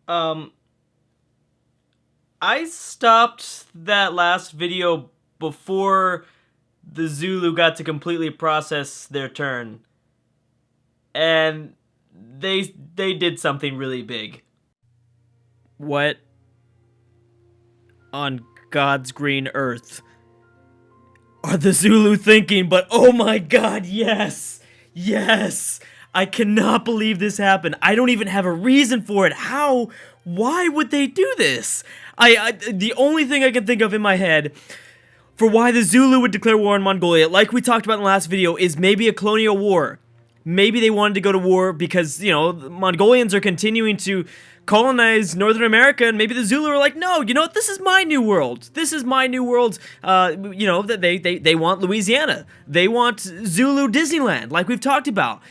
Um, I stopped that last video before the Zulu got to completely process their turn, and they did something really big. What on God's green earth are the Zulu thinking? But oh my god, yes! Yes! I cannot believe this happened. I don't even have a reason for it. How? Why would they do this? The only thing I can think of in my head for why the Zulu would declare war on Mongolia, like we talked about in the last video, is maybe a colonial war. Maybe they wanted to go to war because, the Mongolians are continuing to colonize Northern America, and maybe the Zulu are like, no, what, this is my new world. This is my new world. That they want Louisiana. They want Zulu Disneyland, like we've talked about.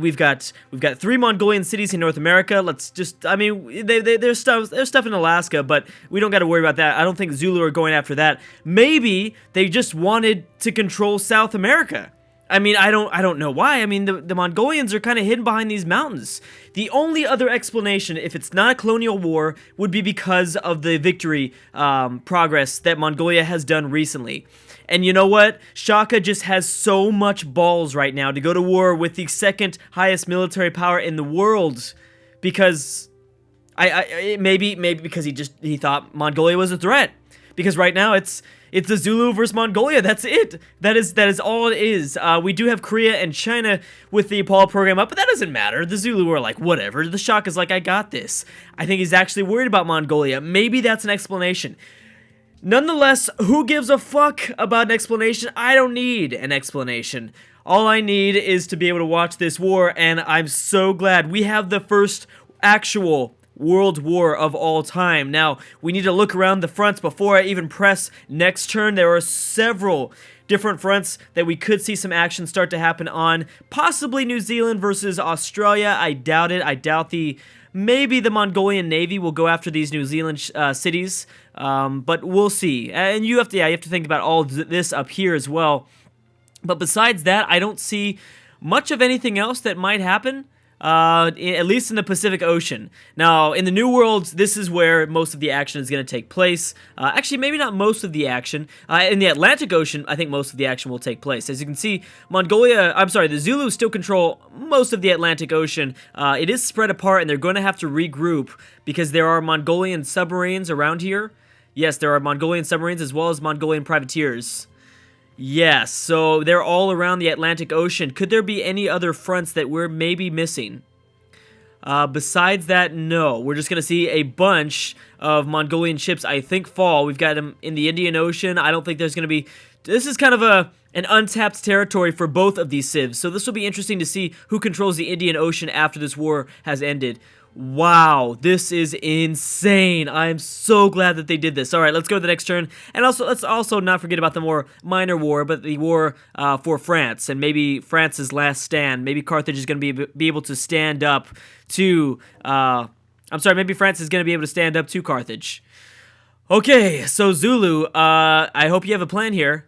We've got 3 Mongolian cities in North America. Let's just, there's stuff in Alaska, but we don't got to worry about that. I don't think Zulu are going after that. Maybe they just wanted to control South America. I don't know why. The Mongolians are kind of hidden behind these mountains. The only other explanation, if it's not a colonial war, would be because of the victory progress that Mongolia has done recently. And you know what? Shaka just has so much balls right now to go to war with the second highest military power in the world, because maybe because he thought Mongolia was a threat. Because right now it's the Zulu versus Mongolia. That's it. That is all it is. We do have Korea and China with the Apollo program up, but that doesn't matter. The Zulu are like, whatever. The Shaka's like, I got this. I think he's actually worried about Mongolia. Maybe that's an explanation. Nonetheless, who gives a fuck about an explanation? I don't need an explanation. All I need is to be able to watch this war, and I'm so glad we have the first actual world war of all time. Now, we need to look around the fronts before I even press next turn. There are several different fronts that we could see some action start to happen on. Possibly New Zealand versus Australia. I doubt it. I doubt maybe the Mongolian Navy will go after these New Zealand cities, but we'll see. And you have to think about all this up here as well. But besides that, I don't see much of anything else that might happen. At least in the Pacific Ocean. Now, in the New World, this is where most of the action is going to take place. Actually, maybe not most of the action. In the Atlantic Ocean, I think most of the action will take place. As you can see, the Zulus still control most of the Atlantic Ocean. It is spread apart, and they're going to have to regroup because there are Mongolian submarines around here. Yes, there are Mongolian submarines as well as Mongolian privateers. Yes, so they're all around the Atlantic Ocean. Could there be any other fronts that we're maybe missing? Besides that, no. We're just going to see a bunch of Mongolian ships, I think, fall. We've got them in the Indian Ocean. I don't think there's going to be... This is kind of an untapped territory for both of these civs, so this will be interesting to see who controls the Indian Ocean after this war has ended. Wow, this is insane. I'm so glad that they did this. All right, let's go to the next turn. And also, let's also not forget about the more minor war, but the war for France, and maybe France's last stand. Maybe Carthage is going to be able to stand up to... maybe France is going to be able to stand up to Carthage. Okay, so Zulu, I hope you have a plan here.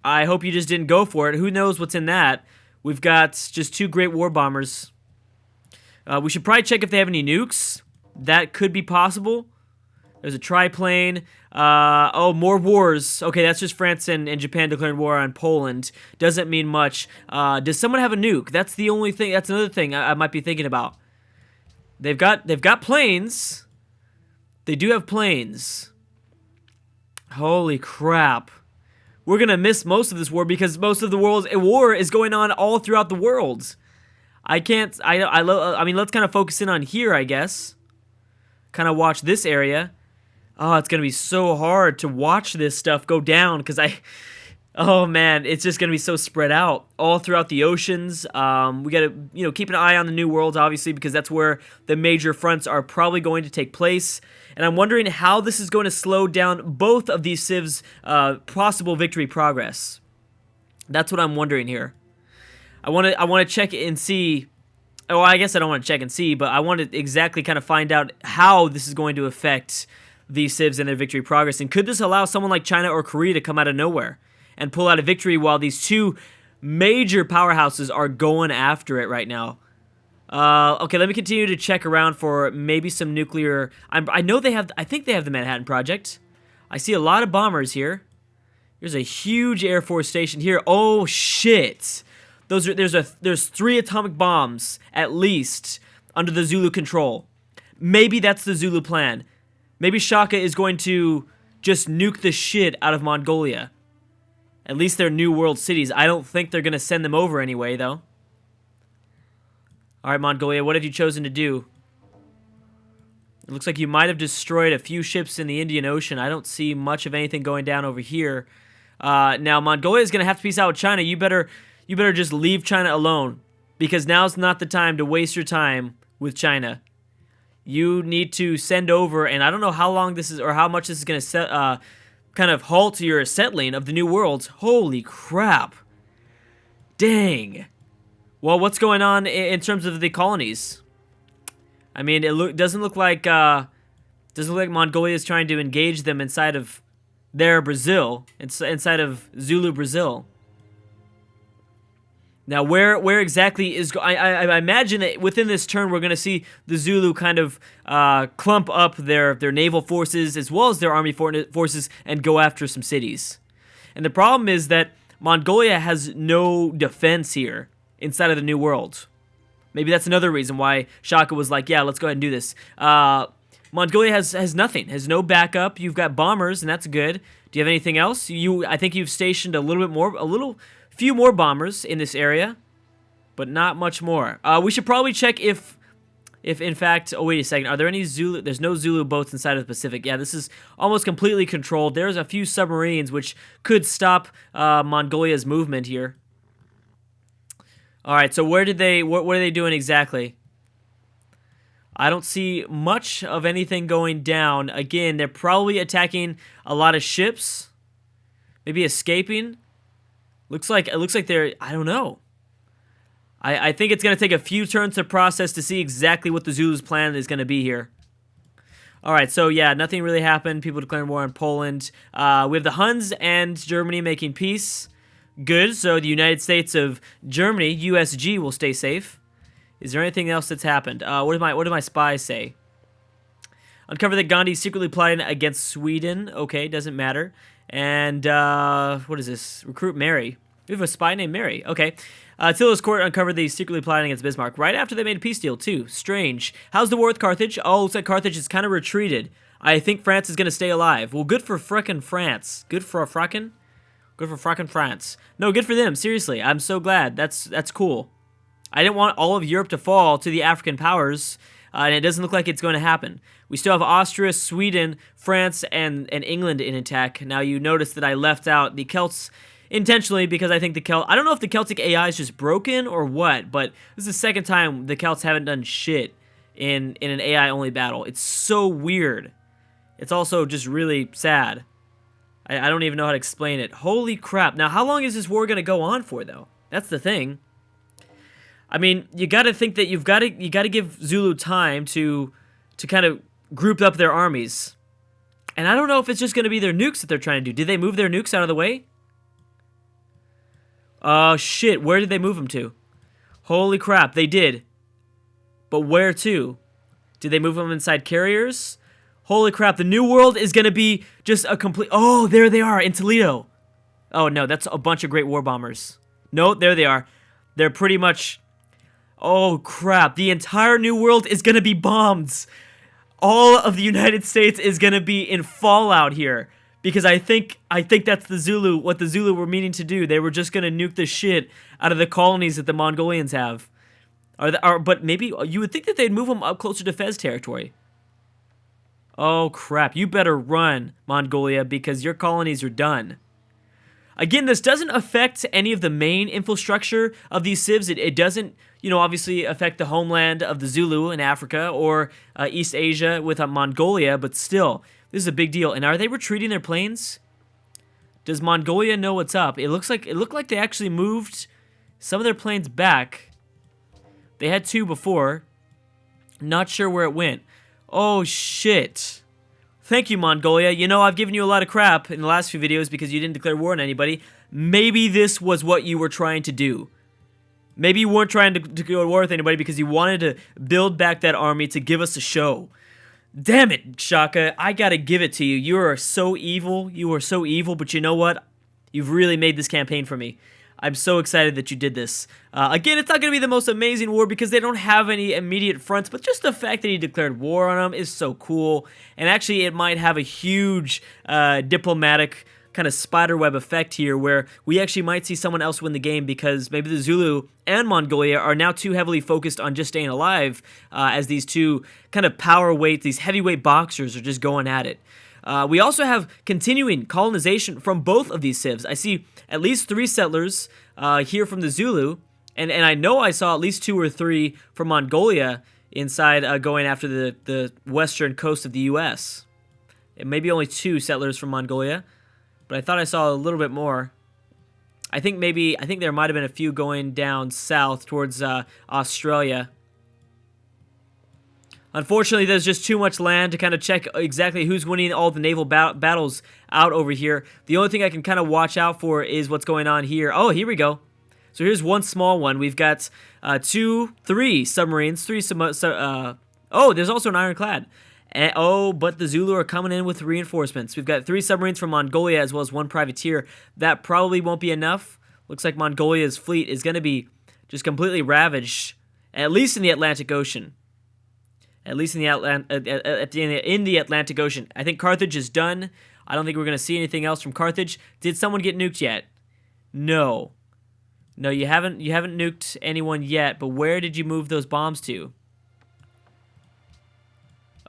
I hope you just didn't go for it. Who knows what's in that? We've got just 2 great war bombers. We should probably check if they have any nukes. That could be possible. There's a triplane. More wars. Okay, that's just France and Japan declaring war on Poland. Doesn't mean much. Does someone have a nuke? That's the only thing. That's another thing I might be thinking about. They've got planes. They do have planes. Holy crap. We're gonna miss most of this war because most of the world's war is going on all throughout the world. Let's kind of focus in on here, I guess. Kind of watch this area. Oh, it's going to be so hard to watch this stuff go down because oh man, it's just going to be so spread out all throughout the oceans. We got to, keep an eye on the New World, obviously, because that's where the major fronts are probably going to take place. And I'm wondering how this is going to slow down both of these civs' possible victory progress. That's what I'm wondering here. I want to check and see. Oh, I guess I don't want to check and see, but I want to exactly kind of find out how this is going to affect these civs and their victory progress. And could this allow someone like China or Korea to come out of nowhere and pull out a victory while these 2 major powerhouses are going after it right now? Okay, let me continue to check around for maybe some nuclear... I know they have... I think they have the Manhattan Project. I see a lot of bombers here. There's a huge Air Force station here. Oh, shit. There's 3 atomic bombs, at least, under the Zulu control. Maybe that's the Zulu plan. Maybe Shaka is going to just nuke the shit out of Mongolia. At least they're New World cities. I don't think they're going to send them over anyway, though. Alright, Mongolia, what have you chosen to do? It looks like you might have destroyed a few ships in the Indian Ocean. I don't see much of anything going down over here. Now, Mongolia is going to have to peace out with China. You better just leave China alone. Because now's not the time to waste your time with China. You need to send over, and I don't know how long this is, or how much this is going to kind of halt your settling of the New Worlds. Holy crap. Dang. Well, what's going on in terms of the colonies? I mean, it doesn't look like Mongolia is trying to engage them inside of their Brazil, inside of Zulu Brazil. Now, where exactly is... I imagine that within this turn, we're going to see the Zulu kind of clump up their naval forces as well as their army forces and go after some cities. And the problem is that Mongolia has no defense here inside of the New World. Maybe that's another reason why Shaka was like, yeah, let's go ahead and do this. Mongolia has nothing, has no backup. You've got bombers, and that's good. Do you have anything else? I think you've stationed few more bombers in this area, but not much more. We should probably check if in fact, oh wait a second, are there any Zulu? There's no Zulu boats inside of the Pacific. Yeah, this is almost completely controlled. There's a few submarines which could stop Mongolia's movement here. All right, so what are they doing exactly? I don't see much of anything going down. Again, they're probably attacking a lot of ships. Maybe escaping. It looks like they're, I don't know. I think it's going to take a few turns to process to see exactly what the Zulu's plan is going to be here. Alright, so yeah, nothing really happened. People declaring war on Poland. We have the Huns and Germany making peace. Good, so the United States of Germany, USG, will stay safe. Is there anything else that's happened? What did my spies say? Uncover that Gandhi secretly plotting against Sweden. Okay, doesn't matter. And, what is this? Recruit Mary. We have a spy named Mary. Okay. Attila's court uncovered they secretly plotting against Bismarck right after they made a peace deal, too. Strange. How's the war with Carthage? Oh, looks like Carthage is kind of retreated. I think France is going to stay alive. Well, good for frickin' France. Good for frickin'? Good for frickin' France. No, good for them. Seriously. I'm so glad. That's cool. I didn't want all of Europe to fall to the African powers, and it doesn't look like it's going to happen. We still have Austria, Sweden, France, and England in attack. Now, you notice that I left out the Celts intentionally because I think I don't know if the Celtic AI is just broken or what, but this is the second time the Celts haven't done shit in an AI-only battle. It's so weird. It's also just really sad. I don't even know how to explain it. Holy crap. Now, how long is this war going to go on for, though? That's the thing. I mean, you got to think that you got to give Zulu time to kind of group up their armies. And I don't know if it's just going to be their nukes that they're trying to do. Did they move their nukes out of the way? Oh, shit. Where did they move them to? Holy crap, they did. But where to? Did they move them inside carriers? Holy crap, the New World is going to be just a complete... Oh, there they are, in Toledo. Oh, no, that's a bunch of Great War Bombers. No, there they are. They're pretty much... Oh, crap, the entire New World is going to be bombed. All of the United States is going to be in fallout here. Because I think that's the Zulu, what the Zulu were meaning to do. They were just going to nuke the shit out of the colonies that the Mongolians have. But maybe, you would think that they'd move them up closer to Fez territory. Oh, crap. You better run, Mongolia, because your colonies are done. Again, this doesn't affect any of the main infrastructure of these civs. It doesn't, obviously affect the homeland of the Zulu in Africa or East Asia with Mongolia, but still, this is a big deal. And are they retreating their planes? Does Mongolia know what's up? It looked like they actually moved some of their planes back. They had 2 before. Not sure where it went. Oh, shit. Thank you, Mongolia. I've given you a lot of crap in the last few videos because you didn't declare war on anybody. Maybe this was what you were trying to do. Maybe you weren't trying to go to war with anybody because you wanted to build back that army to give us a show. Damn it, Shaka, I gotta give it to you. You are so evil. You are so evil, but you know what? You've really made this campaign for me. I'm so excited that you did this. Again, it's not going to be the most amazing war because they don't have any immediate fronts, but just the fact that he declared war on them is so cool. And actually, it might have a huge diplomatic kind of spiderweb effect here where we actually might see someone else win the game because maybe the Zulu and Mongolia are now too heavily focused on just staying alive as these two kind of power weight, these heavyweight boxers are just going at it. We also have continuing colonization from both of these civs. I see at least 3 settlers here from the Zulu, and I know I saw at least 2 or 3 from Mongolia inside going after the western coast of the U.S. And maybe only 2 settlers from Mongolia, but I thought I saw a little bit more. I think there might have been a few going down south towards Australia. Unfortunately, there's just too much land to kind of check exactly who's winning all the naval battles out over here. The only thing I can kind of watch out for is what's going on here. Oh, here we go. So here's one small one. We've got 3 submarines. Oh, there's also an ironclad. But the Zulu are coming in with reinforcements. We've got 3 submarines from Mongolia as well as 1 privateer. That probably won't be enough. Looks like Mongolia's fleet is going to be just completely ravaged, at least in the Atlantic Ocean. At least in the Atlantic Ocean. I think Carthage is done. I don't think we're going to see anything else from Carthage. Did someone get nuked yet? No. No, you haven't nuked anyone yet, but where did you move those bombs to?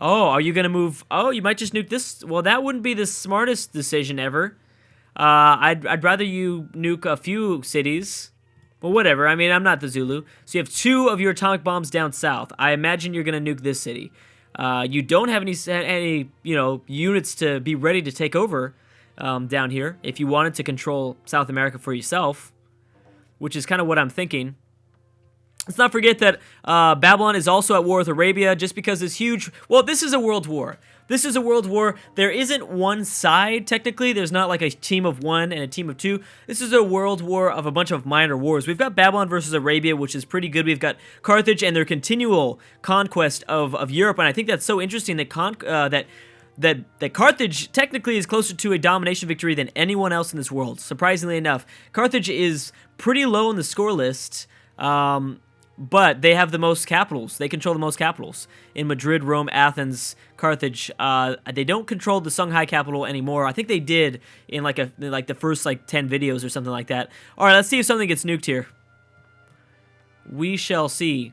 Oh, are you going to move... Oh, you might just nuke this... Well, that wouldn't be the smartest decision ever. I'd rather you nuke a few cities. Well, whatever. I mean, I'm not the Zulu. So you have 2 of your atomic bombs down south. I imagine you're going to nuke this city. You don't have any units to be ready to take over down here if you wanted to control South America for yourself, which is kind of what I'm thinking. Let's not forget that Babylon is also at war with Arabia just because this huge... Well, this is a world war. This is a world war. There isn't one side, technically. There's not like a team of 1 and a team of 2. This is a world war of a bunch of minor wars. We've got Babylon versus Arabia, which is pretty good. We've got Carthage and their continual conquest of Europe, and I think that's so interesting that that Carthage technically is closer to a domination victory than anyone else in this world, surprisingly enough. Carthage is pretty low on the score list, but they have the most capitals. They control the most capitals in Madrid, Rome, Athens, Carthage. They don't control the Songhai capital anymore. I think they did in like the first 10 videos or something like that. All right, let's see if something gets nuked here. We shall see.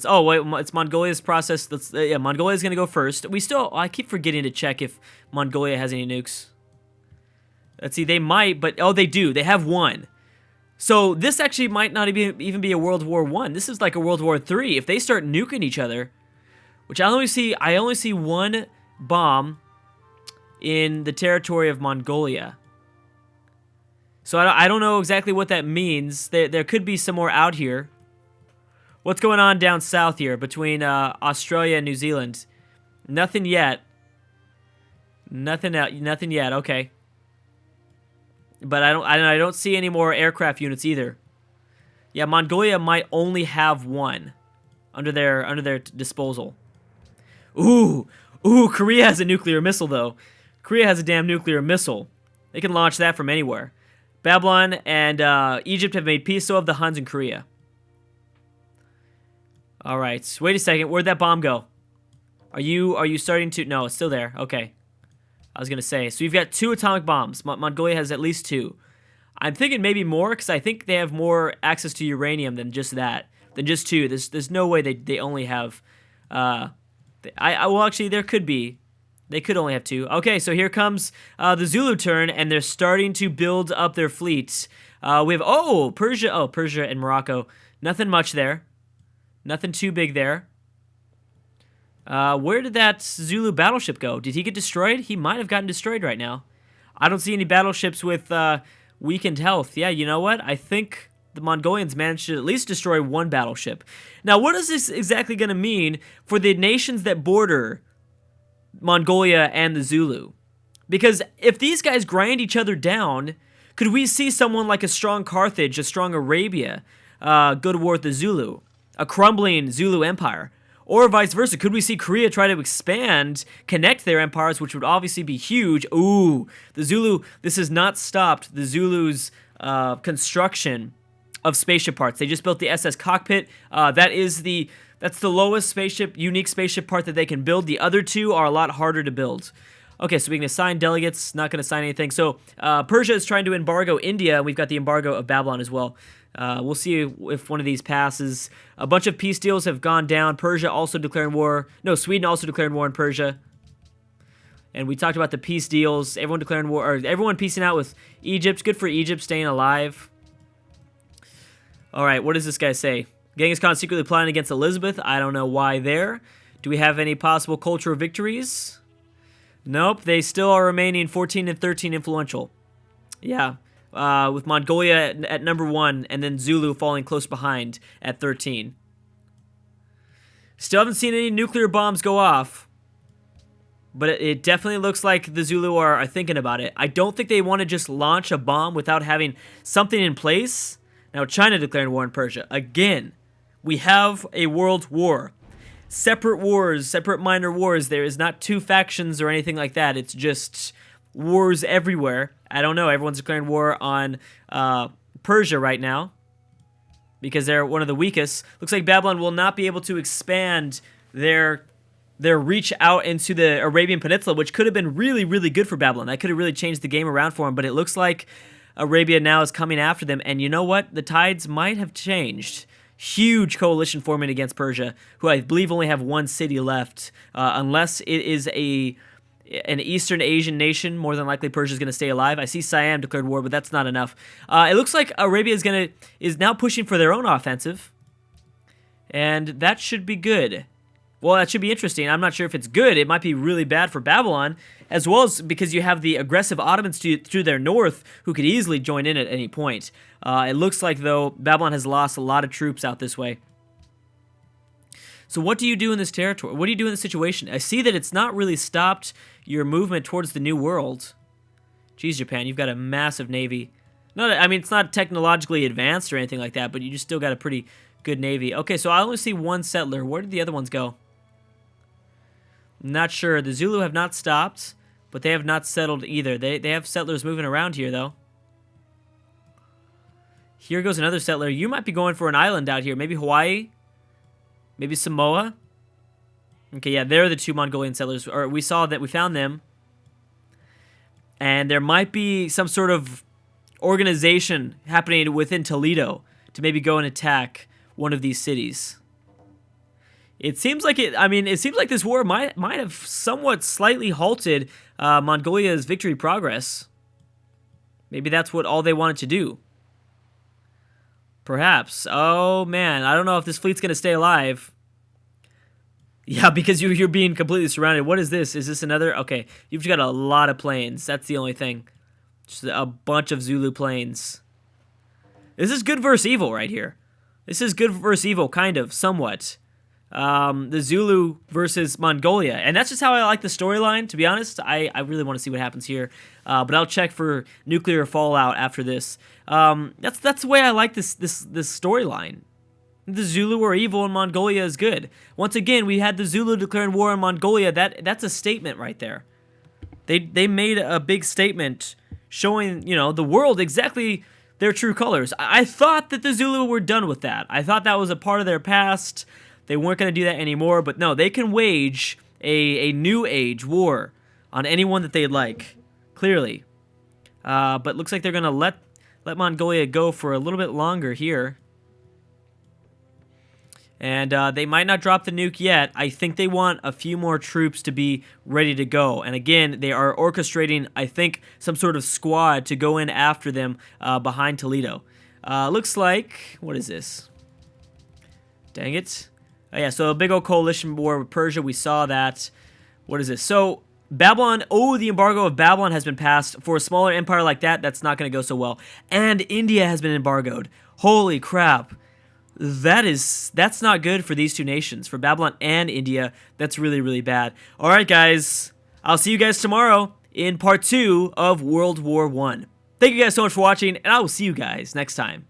Oh wait, it's Mongolia's process. Yeah, Mongolia's gonna go first. I keep forgetting to check if Mongolia has any nukes. Let's see, they might, but oh, they do. They have 1. So this actually might not even be a World War I. This is like a World War III. If they start nuking each other, which I only see 1 bomb in the territory of Mongolia. So I don't know exactly what that means. There could be some more out here. What's going on down south here between Australia and New Zealand? Nothing yet. Nothing yet. Okay. But I don't see any more aircraft units either. Yeah, Mongolia might only have 1 under their disposal. Ooh, Korea has a nuclear missile though. Korea has a damn nuclear missile. They can launch that from anywhere. Babylon and Egypt have made peace, so have the Huns in Korea. All right, wait a second. Where'd that bomb go? Are you starting to... No, it's still there. Okay. I was going to say. So you've got 2 atomic bombs. Mongolia has at least 2. I'm thinking maybe more because I think they have more access to uranium than just that. Than just 2. There's no way they only have... well, actually, there could be. They could only have 2. Okay, so here comes the Zulu turn, and they're starting to build up their fleets. We have... Oh, Persia. Oh, Persia and Morocco. Nothing much there. Nothing too big there. Where did that Zulu battleship go? Did he get destroyed? He might have gotten destroyed right now. I don't see any battleships with weakened health. Yeah, you know what? I think the Mongolians managed to at least destroy 1 battleship. Now, what is this exactly going to mean for the nations that border Mongolia and the Zulu? Because if these guys grind each other down, could we see someone like a strong Carthage, a strong Arabia, go to war with the Zulu, a crumbling Zulu empire? Or vice versa, could we see Korea try to expand, connect their empires, which would obviously be huge? Ooh, the Zulu, this has not stopped the Zulu's construction of spaceship parts. They just built the SS cockpit. That's the lowest spaceship, unique spaceship part that they can build. The other two are a lot harder to build. Okay, so we can assign delegates, not going to assign anything. So Persia is trying to embargo India, and we've got the embargo of Babylon as well. We'll see if one of these passes. A bunch of peace deals have gone down. Persia also declaring war. No, Sweden also declared war on Persia. And we talked about the peace deals. Everyone declaring war, or everyone peacing out with Egypt. Good for Egypt, staying alive. All right, what does this guy say? Genghis Khan secretly plotting against Elizabeth. I don't know why there. Do we have any possible cultural victories? Nope, they still are remaining 14 and 13 influential. Yeah, with Mongolia at number 1, and then Zulu falling close behind at 13. Still haven't seen any nuclear bombs go off, but it definitely looks like the Zulu are thinking about it. I don't think they want to just launch a bomb without having something in place. Now, China declaring war on Persia. Again, we have a world war. Separate wars, separate minor wars. There is not two factions or anything like that. It's just wars everywhere. I don't know. Everyone's declaring war on Persia right now because they're one of the weakest. Looks like Babylon will not be able to expand their reach out into the Arabian Peninsula, which could have been really, really good for Babylon. That could have really changed the game around for them, but it looks like Arabia now is coming after them, and you know what? The tides might have changed. Huge coalition forming against Persia, who I believe only have one city left. Unless it is an Eastern Asian nation, more than likely Persia is going to stay alive. I see Siam declared war, but that's not enough. It looks like Arabia is now pushing for their own offensive, and that should be good. Well, that should be interesting. I'm not sure if it's good. It might be really bad for Babylon, as well as because you have the aggressive Ottomans to their north who could easily join in at any point. It looks like, though, Babylon has lost a lot of troops out this way. So what do you do in this territory? What do you do in this situation? I see that it's not really stopped your movement towards the New World. Geez, Japan, you've got a massive navy. I mean, it's not technologically advanced or anything like that, but you just still got a pretty good navy. Okay, so I only see one settler. Where did the other ones go? Not sure. The Zulu have not stopped, but they have not settled either. They have settlers moving around here, though. Here goes another settler. You might be going for an island out here. Maybe Hawaii? Maybe Samoa? Okay, yeah, they're the two Mongolian settlers. Or we found them. And there might be some sort of organization happening within Toledo to maybe go and attack one of these cities. It seems like this war might have somewhat slightly halted Mongolia's victory progress. Maybe that's what all they wanted to do. Perhaps. Oh man, I don't know if this fleet's gonna stay alive. Yeah, because you're being completely surrounded. What is this? Is this another? Okay, you've got a lot of planes. That's the only thing. Just a bunch of Zulu planes. This is good versus evil right here. This is good versus evil, kind of, somewhat. The Zulu versus Mongolia. And that's just how I like the storyline, to be honest. I really want to see what happens here. But I'll check for nuclear fallout after this. That's the way I like this storyline. The Zulu are evil and Mongolia is good. Once again, we had the Zulu declaring war on Mongolia. That's a statement right there. They made a big statement showing, the world exactly their true colors. I thought that the Zulu were done with that. I thought that was a part of their past. They weren't going to do that anymore, but no, they can wage a new age war on anyone that they'd like, clearly. But looks like they're going to let Mongolia go for a little bit longer here. And they might not drop the nuke yet. I think they want a few more troops to be ready to go. And again, they are orchestrating, I think, some sort of squad to go in after them behind Toledo. Looks like, what is this? Dang it. Oh yeah, so a big old coalition war with Persia, we saw that. What is this? So, Babylon, the embargo of Babylon has been passed. For a smaller empire like that, that's not going to go so well. And India has been embargoed. Holy crap. That's not good for these two nations. For Babylon and India, that's really, really bad. Alright guys, I'll see you guys tomorrow in part 2 of World War I. Thank you guys so much for watching, and I will see you guys next time.